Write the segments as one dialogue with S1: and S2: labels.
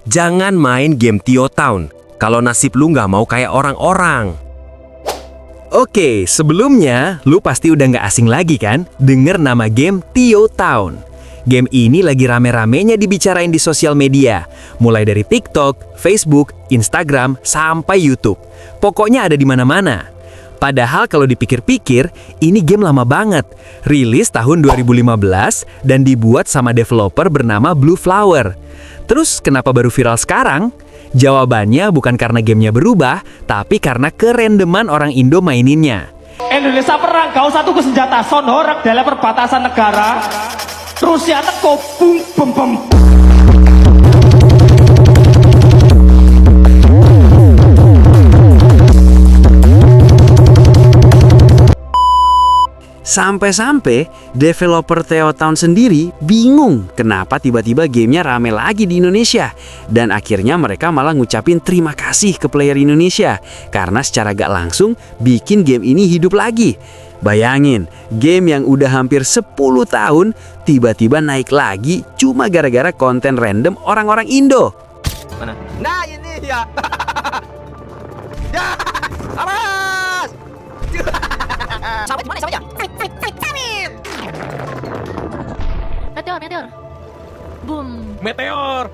S1: Jangan main game Tio Town kalau nasib lu nggak mau kayak orang-orang.
S2: Oke, sebelumnya lu pasti udah nggak asing lagi kan denger nama game Tio Town. Game ini lagi rame-ramenya dibicarain di sosial media, mulai dari TikTok, Facebook, Instagram, sampai YouTube. Pokoknya ada di mana-mana. Padahal kalau dipikir-pikir, ini game lama banget. Rilis tahun 2015 dan dibuat sama developer bernama Blue Flower. Terus kenapa baru viral sekarang? Jawabannya bukan karena gamenya berubah, tapi karena kerendeman orang Indo maininnya.
S3: Indonesia perang, kau satu senjata sonorak dalam perbatasan negara. Rusia teko bum bum bum.
S4: Sampai-sampai developer Tio Town sendiri bingung kenapa tiba-tiba gamenya rame lagi di Indonesia. Dan akhirnya mereka malah ngucapin terima kasih ke player Indonesia karena secara gak langsung bikin game ini hidup lagi. Bayangin, game yang udah hampir 10 tahun tiba-tiba naik lagi cuma gara-gara konten random orang-orang Indo.
S5: Mana? Nah ini ya. Ya, awas.
S6: Sampai mana sampai ya? Meteor. Boom.
S3: Meteor.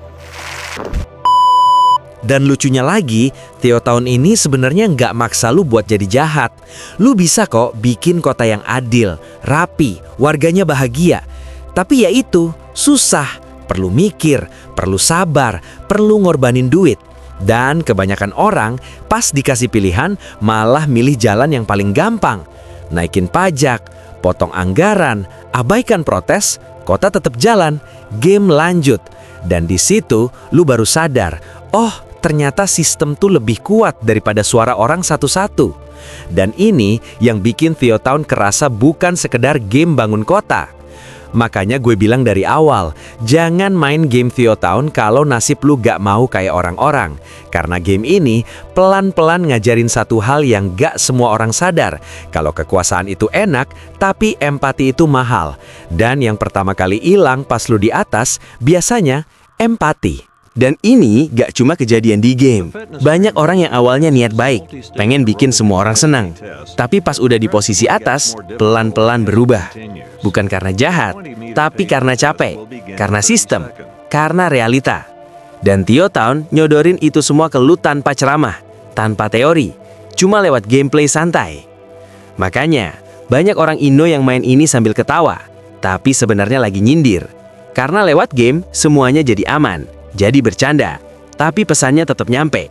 S1: Dan lucunya lagi, Tio Town ini sebenarnya nggak maksa lu buat jadi jahat. Lu bisa kok bikin kota yang adil, rapi, warganya bahagia. Tapi ya itu, susah, perlu mikir, perlu sabar, perlu ngorbanin duit. Dan kebanyakan orang pas dikasih pilihan malah milih jalan yang paling gampang. Naikin pajak, potong anggaran, abaikan protes, kota tetap jalan, game lanjut. Dan di situ lu baru sadar, oh ternyata sistem tuh lebih kuat daripada suara orang satu-satu. Dan ini yang bikin Tio Town kerasa bukan sekedar game bangun kota. Makanya gue bilang dari awal, jangan main game Tio Town kalau nasib lu gak mau kayak orang-orang. Karena game ini pelan-pelan ngajarin satu hal yang gak semua orang sadar. Kalau kekuasaan itu enak, tapi empati itu mahal. Dan yang pertama kali hilang pas lu di atas, biasanya empati.
S4: Dan ini gak cuma kejadian di game. Banyak orang yang awalnya niat baik, pengen bikin semua orang senang. Tapi pas udah di posisi atas, pelan-pelan berubah. Bukan karena jahat, tapi karena capek, karena sistem, karena realita. Dan Tio Town nyodorin itu semua ke lu tanpa ceramah, tanpa teori, cuma lewat gameplay santai. Makanya, banyak orang Indo yang main ini sambil ketawa, tapi sebenarnya lagi nyindir. Karena lewat game, semuanya jadi aman. Jadi bercanda, tapi pesannya tetap nyampe.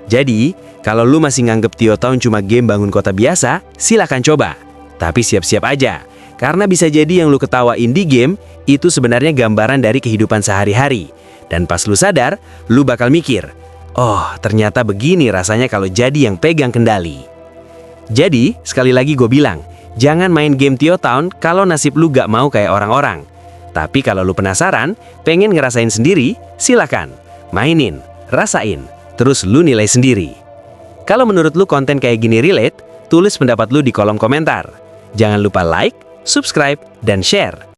S4: Jadi, kalau lu masih nganggep Tio Town cuma game bangun kota biasa, silakan coba. Tapi siap-siap aja, karena bisa jadi yang lu ketawain di game, itu sebenarnya gambaran dari kehidupan sehari-hari. Dan pas lu sadar, lu bakal mikir, oh ternyata begini rasanya kalau jadi yang pegang kendali. Jadi, sekali lagi gue bilang, jangan main game Tio Town kalau nasib lu gak mau kayak orang-orang. Tapi kalau lu penasaran, pengen ngerasain sendiri, silakan. Mainin, rasain, terus lu nilai sendiri. Kalau menurut lu konten kayak gini relate, tulis pendapat lu di kolom komentar. Jangan lupa like, subscribe, dan share.